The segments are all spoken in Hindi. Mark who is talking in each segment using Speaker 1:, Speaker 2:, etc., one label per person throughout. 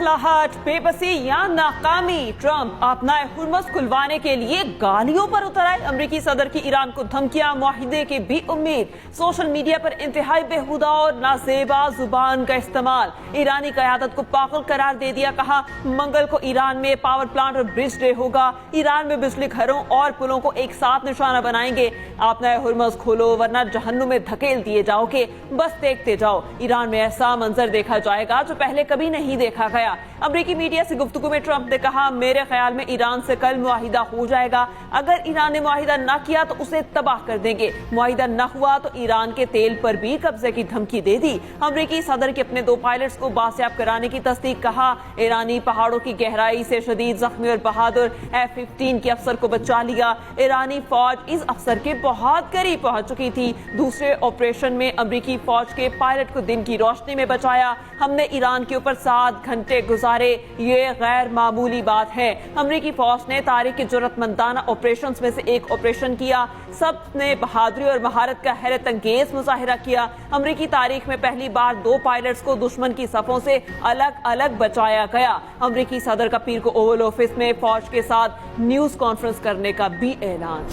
Speaker 1: बौखलाहट, बेबसी या नाकामी, ट्रंप अपना हुर्मस खुलवाने के लिए गालियों पर उतर आए। अमरीकी सदर की ईरान को धमकियां, मुआहिदे की भी उम्मीद। सोशल मीडिया पर इंतहाई बेहुदा और नाजेबा जुबान का इस्तेमाल। ईरानी क़यादत को पागल करार दे दिया, कहा मंगल को ईरान में पावर प्लांट और ब्रिज डे होगा। ईरान में बिजली घरों और पुलों को एक साथ निशाना बनाएंगे। अपना हुर्मस खोलो वरना जहन्नुम में धकेल दिए जाओगे। बस देखते जाओ, ईरान में ऐसा मंजर देखा जाएगा जो पहले कभी नहीं देखा गया। अमरीकी मीडिया से गुफ्तगू में ट्रंप ने कहा, मेरे ख्याल में ईरान से कल मुआहिदा हो जाएगा। अगर ईरान ने मुआहिदा न किया तो उसे तबाह कर देंगे। मुआहिदा न हुआ तो ईरान के तेल पर भी कब्जे की धमकी दे दी। अमरीकी सदर के अपने 2 पायलट्स को बासियाब कराने की तस्दीक, कहा ईरानी पहाड़ों की गहराई से शदीद जख्मी और बहादुर F-15 के अफसर को बचा लिया। ईरानी फौज इस अफसर के बहुत करीब पहुंच चुकी थी। दूसरे ऑपरेशन में अमरीकी फौज के पायलट को दिन की रोशनी में बचाया। हमने ईरान के ऊपर 7 घंटे गुजारे, ये गैर मामूली बात है। अमरीकी फौज ने तारीख के जरूरतमंदाना ऑपरेशंस में से एक ऑपरेशन किया। सब ने बहादुरी और महारत का हैरत अंगेज मुजाहिरा किया। अमरीकी तारीख में पहली बार 2 पायलट्स को दुश्मन की सफों से अलग अलग बचाया गया। अमरीकी सदर का पीर को ओवल ऑफिस में फौज के साथ न्यूज कॉन्फ्रेंस करने का भी ऐलान।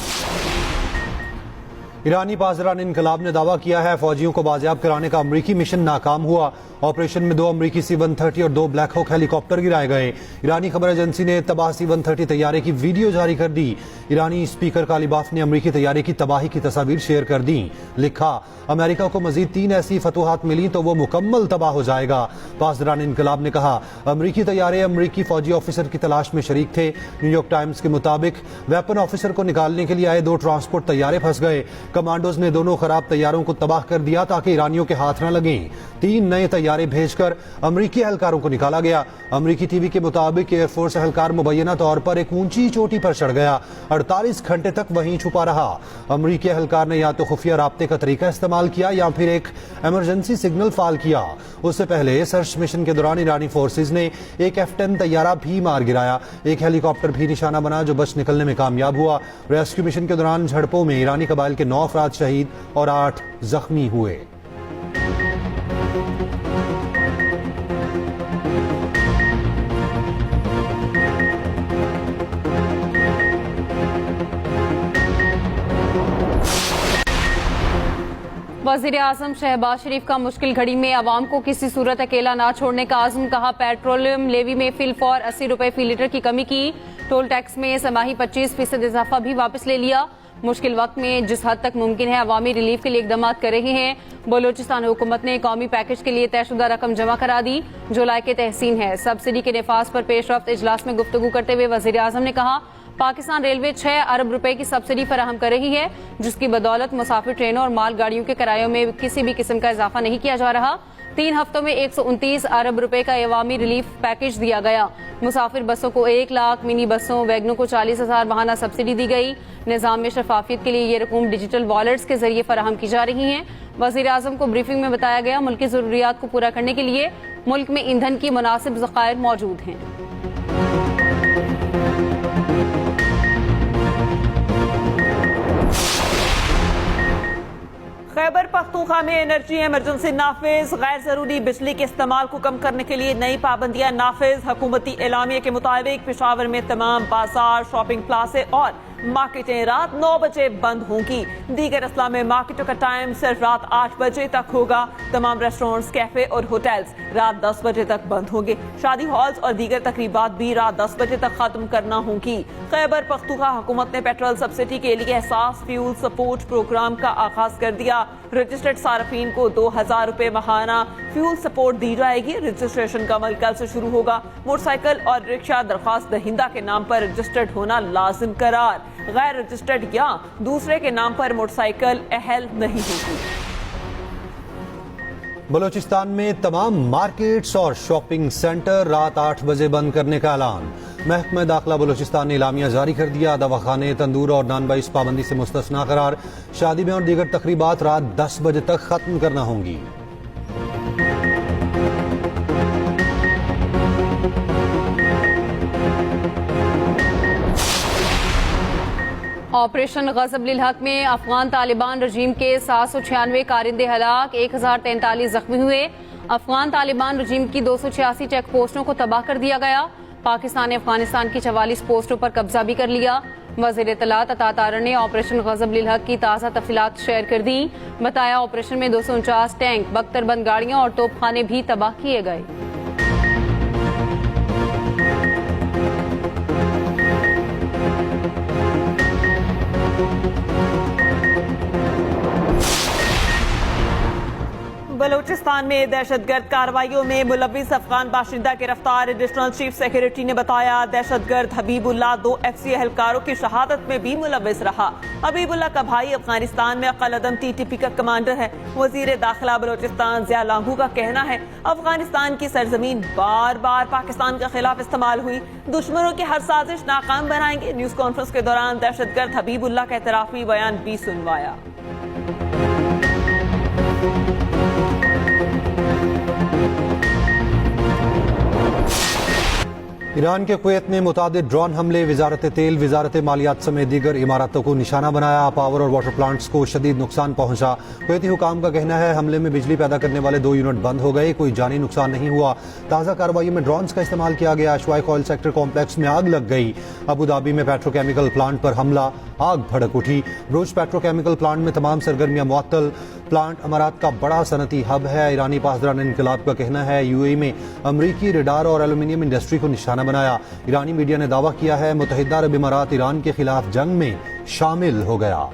Speaker 2: ईरानी पासदारान इनकलाब ने दावा किया है फौजियों को बाजियाब कराने का अमरीकी मिशन नाकाम हुआ। ऑपरेशन में 2 अमरीकी C-130 और 2 ब्लैक हॉक हेलीकॉप्टर गिराए गए। ईरानी खबर एजेंसी ने तबाह C-130 तैयारे की वीडियो जारी कर दी। ईरानी स्पीकर कालीबाफ ने अमरीकी तैयारे की तबाही की तस्वीर शेयर कर दी। लिखा, अमेरिका को मजीद 3 ऐसी फतूहात मिली तो वो मुकम्मल तबाह हो जाएगा। पासदारान इनकलाब ने कहा, अमरीकी तैयारे अमरीकी फौजी ऑफिसर की तलाश में शरीक थे। न्यूयॉर्क टाइम्स के मुताबिक वेपन ऑफिसर को निकालने के लिए आए 2 ट्रांसपोर्ट तैयारे फंस गए। कमांडोज ने दोनों खराब तैयारों को तबाह कर दिया ताकि ईरानियों के हाथ न लगें। 3 नए तैयारे भेजकर अमरीकी एहलकारों को निकाला गया। अमरीकी टीवी के मुताबिक एयरफोर्स एहलकार मुबैना तौर पर एक ऊंची चोटी पर चढ़ गया, 48 घंटे तक वहीं छुपा रहा। अमरीकी एहलकार ने या तो खुफिया राब्ते का तरीका इस्तेमाल किया या फिर एक इमरजेंसी सिग्नल फाल किया। उससे पहले सर्च मिशन के दौरान ईरानी फोर्सेज ने एक F-10 तैयारा भी मार गिराया। एक हेलीकॉप्टर भी निशाना बना जो बच निकलने में कामयाब हुआ। रेस्क्यू मिशन के दौरान झड़पों में ईरानी कबाइल के 9 अफराद शहीद और 8 जख्मी हुए।
Speaker 3: वज़ीर आज़म शहबाज शरीफ का मुश्किल घड़ी में अवाम को किसी सूरत अकेला ना छोड़ने का आज़म, कहा पेट्रोलियम लेवी में फिलफौर 80 रुपए फी लीटर की कमी की। टोल टैक्स में समाही 25% इजाफा भी वापस ले लिया। मुश्किल वक्त में जिस हद तक मुमकिन है अवामी रिलीफ के लिए इकदाम कर रही हैं। बलोचिस्तान हुकूमत ने कौमी पैकेज के लिए तयशुदा रकम जमा करा दी, जुलाई के तहसीन है। सब्सिडी के नफाज पर पेशरफ्त इजलास में गुफ्तगू करते हुए वज़ीर आज़म ने कहा, पाकिस्तान रेलवे 6 अरब रुपए की सब्सिडी फराहम कर रही है, जिसकी बदौलत मुसाफिर ट्रेनों और माल गाड़ियों के किरायों में किसी भी किस्म का इजाफा नहीं किया जा रहा। 3 हफ्तों में 129 अरब रुपए का अवामी रिलीफ पैकेज दिया गया। मुसाफिर बसों को 1 लाख, मिनी बसों वैगनों को 40,000 माहाना सब्सिडी दी गई। निजाम में शफाफियत के लिए ये रकूम डिजिटल वॉलेट्स के जरिए फराहम की जा रही हैं। वज़ीर आज़म को ब्रीफिंग में बताया गया, मुल्क की जरूरियात को पूरा करने के लिए मुल्क में ईंधन की मुनासिब ज़खायर मौजूद हैं।
Speaker 1: खैबर पख्तूनख्वा में एनर्जी इमरजेंसी नाफिज। गैर जरूरी बिजली के इस्तेमाल को कम करने के लिए नई पाबंदियां नाफिज। हुकूमती एलामिया के मुताबिक पेशावर में तमाम बाजार, शॉपिंग प्लाजे और मार्केटें रात 9 बजे बंद होंगी। दीगर अजला में मार्केटों का टाइम सिर्फ रात 8 बजे तक होगा। तमाम रेस्टोरेंट्स, कैफे और होटल्स रात 10 बजे तक बंद होंगे। शादी हॉल्स और दीगर तकरीबात भी रात 10 बजे तक खत्म करना होंगी। खैबर पख्तूनख्वा हुकूमत ने पेट्रोल सब्सिडी के लिए एहसास फ्यूल सपोर्ट प्रोग्राम का आगाज कर दिया। रजिस्टर्ड सार्फिन को 2000 रुपए माहाना फ्यूल सपोर्ट दी जाएगी। रजिस्ट्रेशन का अमल कल से शुरू होगा। मोटरसाइकिल और रिक्शा दरख्वास्त दहिंदा के नाम पर रजिस्टर्ड होना लाजिम करार। गैर रजिस्टर्ड या दूसरे के नाम पर मोटरसाइकिल अहल नहीं होगी।
Speaker 2: बलोचिस्तान में तमाम मार्केट्स और शॉपिंग सेंटर रात 8 बजे बंद करने का ऐलान। महकमा दाखिला बलोचिस्तान ने इलामिया जारी कर दिया। दवाखाने, तंदूर और नॉन वेज पाबंदी से मुस्तस्ना करार। शादी में और दीगर तकरीबात रात 10 बजे तक खत्म करना होंगी।
Speaker 3: ऑपरेशन गज़ब लिल हक में अफगान तालिबान रजीम के 796 कारिंदे हलाक, 1043 जख्मी हुए। अफगान तालिबान रजीम की 286 चेक पोस्टों को तबाह कर दिया गया। पाकिस्तान ने अफगानिस्तान की 44 पोस्टों पर कब्जा भी कर लिया। वज़ीर इत्तलात अता तारर ने ऑपरेशन गज़ब लिल हक की ताज़ा तफसीलात शेयर कर दी। बताया ऑपरेशन में 249 टैंक, बख्तरबंद गाड़ियां और तोपखाने भी तबाह किए गए।
Speaker 1: बलूचिस्तान में दहशतगर्द कार्रवाइयों में मुलविस अफगान बाशिंदा गिरफ्तार। एडिशनल चीफ सेक्रेटरी ने बताया दहशतगर्द हबीबुल्लाह 2 FC एहलकारों की शहादत में भी मुलविस रहा। हबीबुल्लाह का भाई अफगानिस्तान में कलअदम TTP का कमांडर है। वजीर दाखिला बलूचिस्तान ज़िया लांगू का कहना है अफगानिस्तान की सरजमीन बार बार पाकिस्तान के खिलाफ इस्तेमाल हुई, दुश्मनों की हर साजिश नाकाम बनाएंगे। न्यूज कॉन्फ्रेंस के दौरान दहशतगर्द हबीबुल्लाह का एतराफी बयान भी सुनवाया।
Speaker 2: ईरान के कुवैत में मुतादिद ड्रोन हमले, वजारत तेल, वजारत मालियात समेत दीगर इमारतों को निशाना बनाया। पावर और वाटर प्लांट्स को शदीद नुकसान पहुंचा। कुवैती हुकाम का कहना है हमले में बिजली पैदा करने वाले 2 यूनिट बंद हो गए, कोई जानी नुकसान नहीं हुआ। ताज़ा कार्रवाई में ड्रोन्स का इस्तेमाल किया गया। अशवाइक ऑयल सेक्टर कॉम्प्लेक्स में आग लग गई। अबू धाबी में पेट्रोकेमिकल प्लांट पर हमला, आग भड़क उठी। ब्रूच पेट्रोकेमिकल प्लांट में तमाम सरगर्मियां मुअत्तल। प्लांट अमारात का बड़ा सनती हब है। ईरानी पासदारान इनकलाब का कहना है UAE में अमरीकी रडार और एल्यूमिनियम इंडस्ट्री को निशाना बनाया। ईरानी मीडिया ने दावा किया है मुत्तहिदा अरब इमारात ईरान के खिलाफ जंग में शामिल हो गया।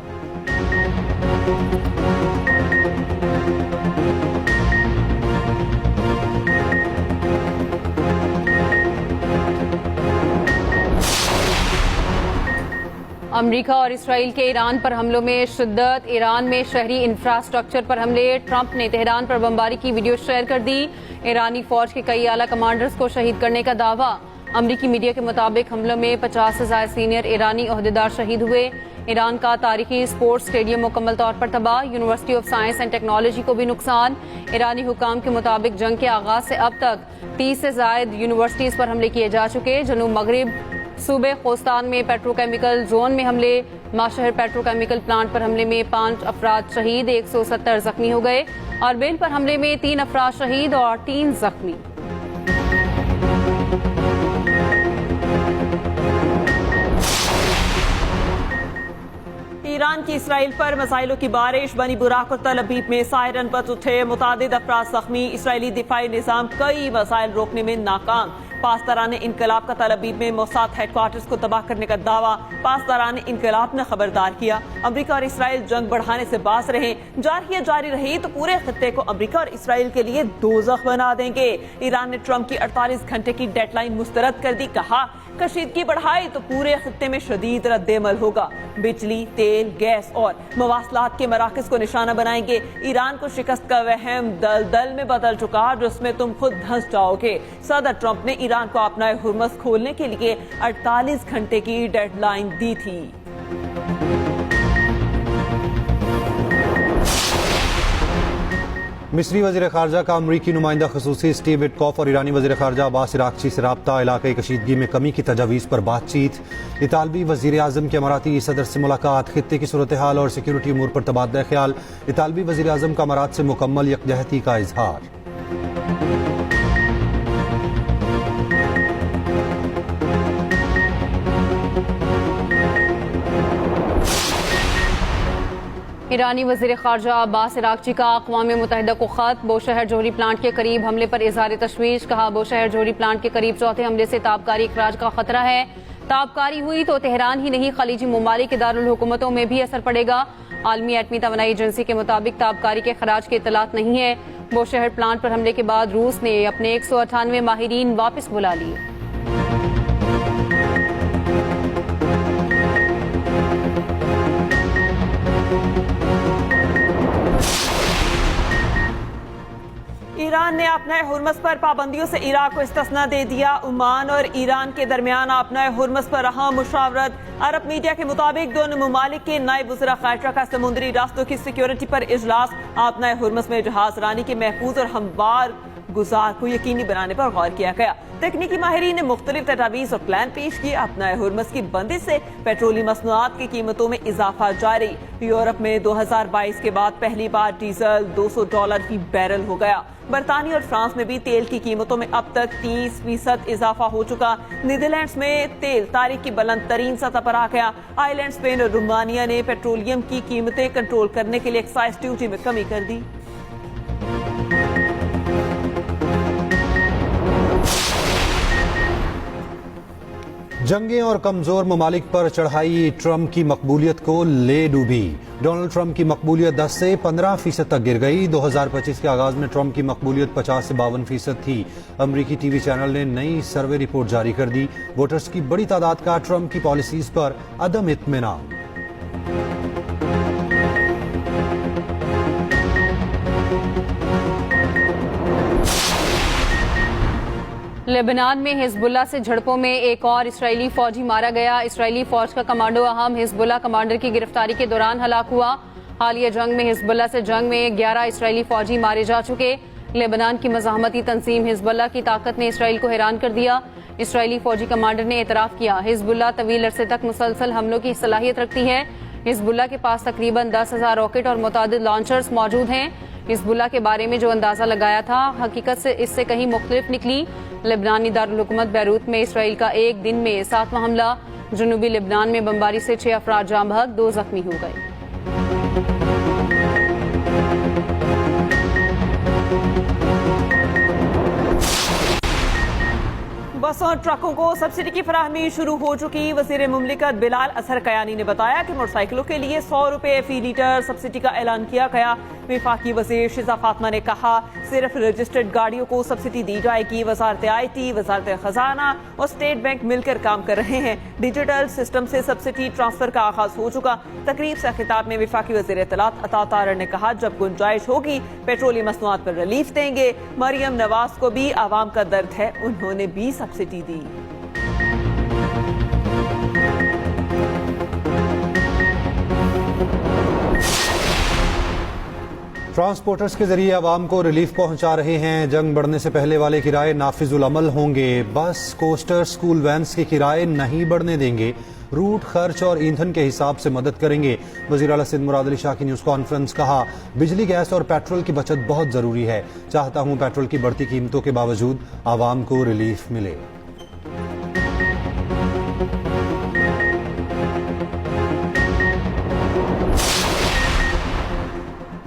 Speaker 3: अमेरिका और इसराइल के ईरान पर हमलों में शिद्दत। ईरान में शहरी इंफ्रास्ट्रक्चर पर हमले। ट्रंप ने तेहरान पर बमबारी की वीडियो शेयर कर दी। ईरानी फौज के कई आला कमांडर्स को शहीद करने का दावा। अमेरिकी मीडिया के मुताबिक हमलों में 50 से ज्यादा सीनियर ईरानी ओहदेदार शहीद हुए। ईरान का तारीखी स्पोर्ट्स स्टेडियम मुकम्मल तौर पर तबाह। University of science and technology को भी नुकसान। ईरानी हुकाम के मुताबिक जंग के आगाज से अब तक 30 से ज्यादा यूनिवर्सिटीज पर हमले किए जा चुके। जनूब मगरिब सूबे खोस्तान में पेट्रोकेमिकल जोन में हमले। माशहर पेट्रोकेमिकल प्लांट पर हमले में 5 अफराद शहीद, 170 जख्मी हो गए। अरबिल पर हमले में 3 अफराद शहीद और 3 जख्मी।
Speaker 1: ईरान की इसराइल पर मिसाइलों की बारिश। बनी बुराक और तल अबीब में सायरन बज उठे, मुतादिद अफराद जख्मी। इसराइली दिफाई निजाम कई मिसाइल रोकने में नाकाम। पासदारान इनकलाब का तल अबीब में मोसाद हेडक्वार्टर्स को तबाह करने का दावा। पासदारान इनकलाब ने खबरदार किया अमेरिका और इसराइल जंग बढ़ाने से बाज रहे। जारी रही तो पूरे खत्ते को अमेरिका और इसराइल के लिए दोज़ख बना देंगे। ईरान ने ट्रंप की 48 घंटे की डेडलाइन मुस्तरद कर दी। कहा कशीदगी बढ़ाई तो पूरे खत्ते में शदीद रद्देमल होगा। बिजली, तेल, गैस और मवासलात के मराकज को निशाना बनाएंगे। ईरान को शिकस्त का वहम दलदल में बदल चुका जिसमें तुम खुद धंस जाओगे। सदर ट्रंप ने ईरान को अपना हुर्मस खोलने के लिए 48 घंटे की डेडलाइन दी थी।
Speaker 2: मिस्री वज़ीर ख़ारजा का अमरीकी नुमाइंदा ख़ुसूसी स्टीव विटकॉफ और ईरानी वज़ीर ख़ारजा अब्बास इराक़ची से रब्ता। इलाक़ाई कशीदगी में कमी की तजावीज़ पर बातचीत। इतालवी वज़ीर आज़म के अमाराती सदर से मुलाकात। खित्ते की सूरत हाल और सिक्योरिटी अमूर पर तबादला ख्याल। इतालवी वज़ीर आज़म का अमारात से मुकम्मल यकजहती का इजहार।
Speaker 3: ईरानी वज़ीर ख़ारजा अब्बास इराक़ची का अक़वाम मुत्तहिदा को ख़त। बोशहर जोहरी प्लांट के करीब हमले पर इज़हार तशवीश। कहा बोशहर जोहरी प्लांट के करीब चौथे हमले से ताबकारी इखराज का खतरा है। ताबकारी हुई तो तेहरान ही नहीं खलीजी ममालिक के दारुल हुकूमतों में भी असर पड़ेगा। आलमी एटमी तवानाई एजेंसी के मुताबिक ताबकारी के खराज की इतलात नहीं है। बोशहर प्लांट पर हमले के बाद रूस ने अपने 198 माहिरीन वापस बुला लिए।
Speaker 1: ईरान ने अपने हुर्मस पर पाबंदियों से इराक को इस्तिस्ना दे दिया। ओमान और ईरान के दरमियान अपने हुर्मस पर अहम मुशावरत। अरब मीडिया के मुताबिक दोनों ममालिक के नायब वज़ीर ख़ारजा का समुद्री रास्तों की सिक्योरिटी पर इजलास। अपने हुर्मस में जहाज रानी के महफूज और हमवार गुजार को यकीनी बनाने पर गौर किया गया। तकनीकी माहिरीन ने मुख्तलिफ तजावीज़ और प्लान पेश किए। अपना हुर्मस की बंदिश से पेट्रोलियम मसनूआत की कीमतों में इजाफा जारी। यूरोप में 2022 के बाद पहली बार डीजल $200 फी बैरल हो गया। बरतानिया और फ्रांस में भी तेल की कीमतों में अब तक 30% इजाफा हो चुका। नीदरलैंड्स में तेल तारीख की बुलंद तरीन सतह पर आ गया। आयरलैंड, स्पेन और रोमानिया ने पेट्रोलियम की कीमतें कंट्रोल करने के लिए एक्साइज ड्यूटी में कमी कर दी।
Speaker 2: जंगें और कमजोर ममालिक पर चढ़ाई ट्रंप की मकबूलियत को ले डूबी। डोनाल्ड ट्रंप की मकबूलियत 10 से 15% तक गिर गई। 2025 के आगाज में ट्रंप की मकबूलियत 50 से 52% थी। अमरीकी टीवी चैनल ने नई सर्वे रिपोर्ट जारी कर दी। वोटर्स की बड़ी तादाद का ट्रंप की पॉलिसीज पर अदम इत्मीनान।
Speaker 3: लेबनान में हिजबुल्लाह से झड़पों में एक और इस्राएली फौजी मारा गया। इस्राएली फौज का कमांडो अहम हिजबुल्लाह कमांडर की गिरफ्तारी के दौरान हलाक हुआ। हालिया जंग में हिजबुल्लाह से जंग में 11 इस्राएली फौजी मारे जा चुके। लेबनान की मज़ाहमती तंजीम हिजबुल्लाह की ताकत ने इसराइल को हैरान कर दिया। इसराइली फौजी कमांडर ने एतराफ़ किया, हिजबुल्लाह तवील अरसे तक मुसलसल हमलों की सलाहियत रखती है। हिजबुल्लाह के पास तकरीबन 10,000 रॉकेट और मुतादिद लॉन्चर्स मौजूद हैं। हिजबुल्लाह के बारे में जो अंदाजा लगाया था हकीकत से इससे कहीं मुख्तलिफ निकली। लेबनानी दारुल हुकूमत बैरूत में इसराइल का एक दिन में 7वां हमला। जनूबी लेबनान में बमबारी से 6 अफराद जाँ बहक, 2 जख्मी हो गए।
Speaker 1: बसों और ट्रकों को सब्सिडी की फराहमी शुरू हो चुकी। वज़ीर मुमलिकत बिलाल असहर कयानी ने बताया कि मोटरसाइकिलों के लिए 100 रुपए फी लीटर सब्सिडी का ऐलान किया गया। वफाकी वज़ीर शिजा फातिमा ने कहा, सिर्फ रजिस्टर्ड गाड़ियों को सब्सिडी दी जाएगी। वजारत IT, वजारत खजाना और स्टेट बैंक मिलकर काम कर रहे हैं। डिजिटल सिस्टम से सब्सिडी ट्रांसफर का आगाज हो चुका। तकरीब से खिताब में वफाकी वज़ीर इत्तलात अता तारर ने कहा, जब गुंजाइश होगी पेट्रोलियम मसनूआत पर रिलीफ देंगे। मरियम नवाज को भी आवाम का दर्द है, उन्होंने भी सब्सिडी दी।
Speaker 2: ट्रांसपोर्टर्स के जरिए आवाम को रिलीफ पहुंचा रहे हैं। जंग बढ़ने से पहले वाले किराए नाफिजुल अमल होंगे। बस, कोस्टर, स्कूल वैन्स के किराए नहीं बढ़ने देंगे। रूट, खर्च और ईंधन के हिसाब से मदद करेंगे। वज़ीर आला सिंध मुराद अली शाह की न्यूज़ कॉन्फ्रेंस। कहा, बिजली, गैस और पेट्रोल की बचत बहुत जरूरी है। चाहता हूं पेट्रोल की बढ़ती कीमतों के बावजूद आवाम को रिलीफ मिले।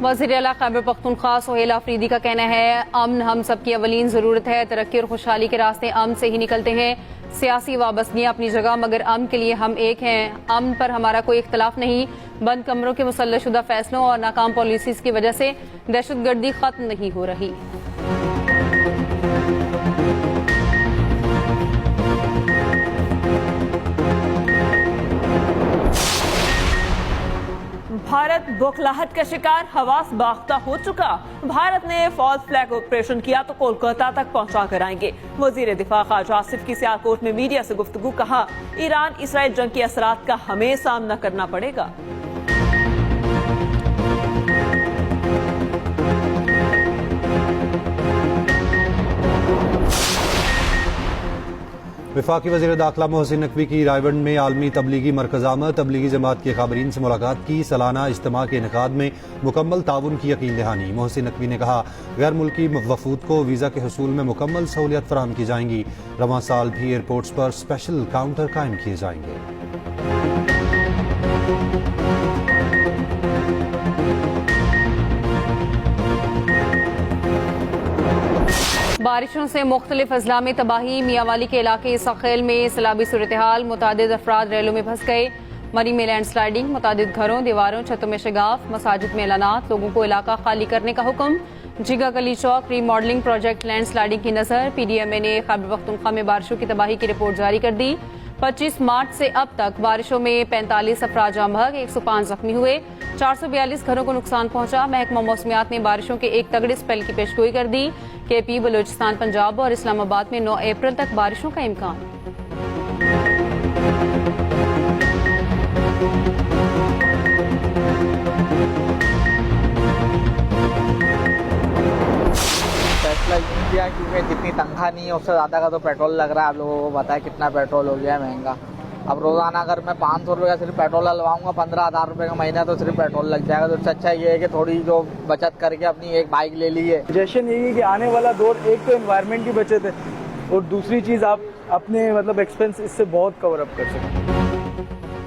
Speaker 3: वज़ीर आला खैबर पख्तूनख्वा सोहेल आफरीदी का कहना है, अमन हम सब की अवलीन ज़रूरत है। तरक्की और खुशहाली के रास्ते अमन से ही निकलते हैं। सियासी वाबस्तगियाँ अपनी जगह, मगर अमन के लिए हम एक हैं। अमन पर हमारा कोई इख्तलाफ नहीं। बंद कमरों के मुसल्लशुदा फैसलों और नाकाम पॉलिसीज़ की वजह से दहशतगर्दी खत्म नहीं हो रही।
Speaker 1: भारत बौखलाहट का शिकार, हवास बाख्ता हो चुका। भारत ने फॉल्स फ्लैग ऑपरेशन किया तो कोलकाता तक पहुंचा कर आएंगे। वजीर दिफा ख्वाजा आसिफ की सियालकोट में मीडिया से गुफ्तगू। कहा, ईरान इसराइल जंग के असरात का हमें सामना करना पड़ेगा।
Speaker 2: वफाकी वज़ीर दाखिला मोहसिन नकवी की रायबंड में आलमी तबलीगी मरकज़ आमद। तबलीगी जमात के खबरीन से मुलाकात की। सालाना इज्तिमा के इनेकाद में मुकम्मल ताउन की यकीन दहानी। मोहसिन नकवी ने कहा, गैर मुल्की वफूद को वीज़ा के हुसूल में मुकम्मल सहूलियत फराहम की जाएंगी। रवां साल भी एयरपोर्ट्स पर स्पेशल काउंटर कायम किए जाएंगे।
Speaker 3: बारिशों से मुख्तलिफ अजला में तबाही। मियावाली के इलाके सखेल में सैलाबी सूरत हाल। मुतादिद अफराद रेलों में फंस गए। मरी में लैंड स्लाइडिंग। मुतादिद घरों, दीवारों, छतों में शगाफ। मसाजिद में ऐलानात। लोगों को इलाका खाली करने का हुक्म। जिगा गली चौक रीमॉडलिंग प्रोजेक्ट लैंड स्लाइडिंग की नजर। PDMA ने खैबर पख्तूनख्वा में बारिशों की तबाही की रिपोर्ट जारी कर दी। 25 मार्च से अब तक बारिशों में 45 अफराद जाँ बहक, 105 जख्मी हुए। 442 घरों को नुकसान पहुंचा। महकमा मौसमियात ने बारिशों के एक तगड़े स्पेल की पेशगोई कर दी। KP, बलूचिस्तान, पंजाब और इस्लामाबाद में 9 अप्रैल तक बारिशों का इम्कान।
Speaker 4: मतलब इंडिया क्योंकि जितनी तनख्वाह नहीं है उससे ज़्यादा का तो पेट्रोल लग रहा है। आप लोगों को पता है कितना पेट्रोल हो गया है महंगा। अब रोज़ाना अगर मैं 500 रुपये का सिर्फ पेट्रोल डलवाऊंगा 15,000 रुपये का महीना तो सिर्फ पेट्रोल लग जाएगा। तो उससे अच्छा ये है कि थोड़ी जो बचत करके अपनी एक बाइक ले ली है।
Speaker 5: सजेशन यही है कि आने वाला दौर एक तो एनवायरनमेंट की बचत है और दूसरी चीज़ आप अपने मतलब एक्सपेंस इससे बहुत कवर अप कर सकते हैं।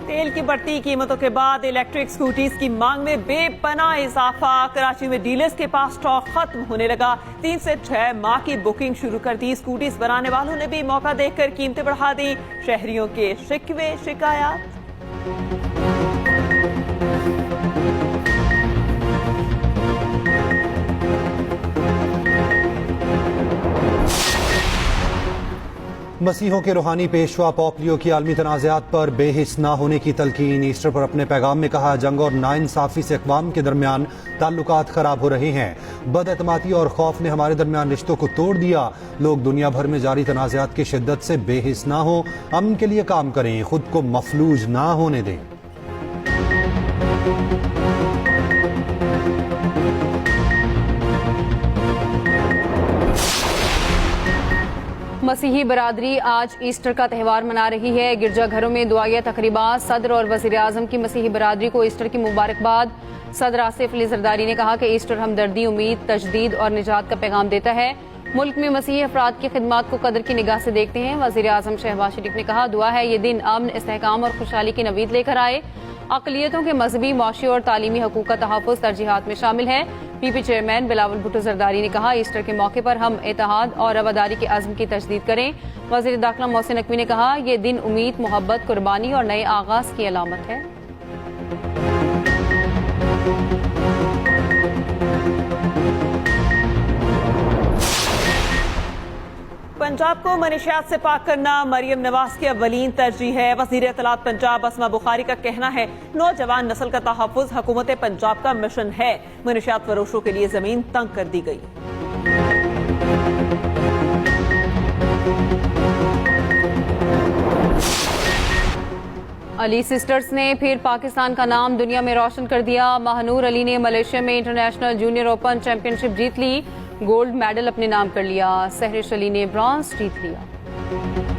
Speaker 1: तेल की बढ़ती कीमतों के बाद इलेक्ट्रिक स्कूटीज की मांग में बेपनाह इजाफा। कराची में डीलर्स के पास स्टॉक खत्म होने लगा। 3 से 6 माह की बुकिंग शुरू कर दी। स्कूटीज बनाने वालों ने भी मौका देखकर कीमतें बढ़ा दी। शहरियों के शिकवे शिकायत।
Speaker 2: मसीहों के रूहानी पेशवा पोप लियो की आलमी तनाज़ात पर बेहिस न होने की तलकीन। ईस्टर पर अपने पैगाम में कहा, जंग और नाइंसाफी से अक़वाम के दरमियान ताल्लुकात खराब हो रहे हैं। बदअतमादी और खौफ ने हमारे दरमियान रिश्तों को तोड़ दिया। लोग दुनिया भर में जारी तनाज़ात की शिद्दत से बेहिस ना हो, अमन के लिए काम करें, खुद को मफलूज ना होने दें।
Speaker 3: मसीही बरादरी आज ईस्टर का त्यौहार मना रही है। गिरजाघरों में दुआया तकरीबात। सदर और वज़ीर आज़म की मसीही बरादरी को ईस्टर की मुबारकबाद। सदर आसिफ अली जरदारी ने कहा कि ईस्टर हमदर्दी, उम्मीद, तजदीद और निजात का पैगाम देता है। मुल्क में मसीही अफराद की खिदमत को कदर की निगाह से देखते हैं। वज़ीर आज़म शहबाज शरीफ ने कहा, दुआ है ये दिन अमन, इस्तेहकाम और खुशहाली की नवीद लेकर आए। अक़लियतों के मजहबी, माशी और तालीमी हकूक़ का तहफ़्फ़ुज़ तरजीहात में शामिल है। पीपी चेयरमैन बिलावल भुट्टो जरदारी ने कहा, ईस्टर के मौके पर हम इत्तेहाद और रवादारी के अज़्म की तजदीद करें। वज़ीर दाखिला मोहसिन नकवी ने कहा, ये दिन उम्मीद, मोहब्बत, कुर्बानी और नए आगाज़ की अलामत है।
Speaker 1: पंजाब को मनशियात से पाक करना मरियम नवाज की अव्वलीन तरजीह है। वज़ीर इत्तलात पंजाब असमा बुखारी का कहना है, नौजवान नस्ल का तहफ़्फ़ुज़ हुकूमत पंजाब का मिशन है। मनशियात फरोशों के लिए जमीन तंग कर दी गई।
Speaker 3: अली सिस्टर्स ने फिर पाकिस्तान का नाम दुनिया में रोशन कर दिया। महानूर अली ने मलेशिया में इंटरनेशनल जूनियर ओपन चैंपियनशिप जीत ली। गोल्ड मेडल अपने नाम कर लिया। सहरिश अली ने ब्रॉन्ज जीत लिया।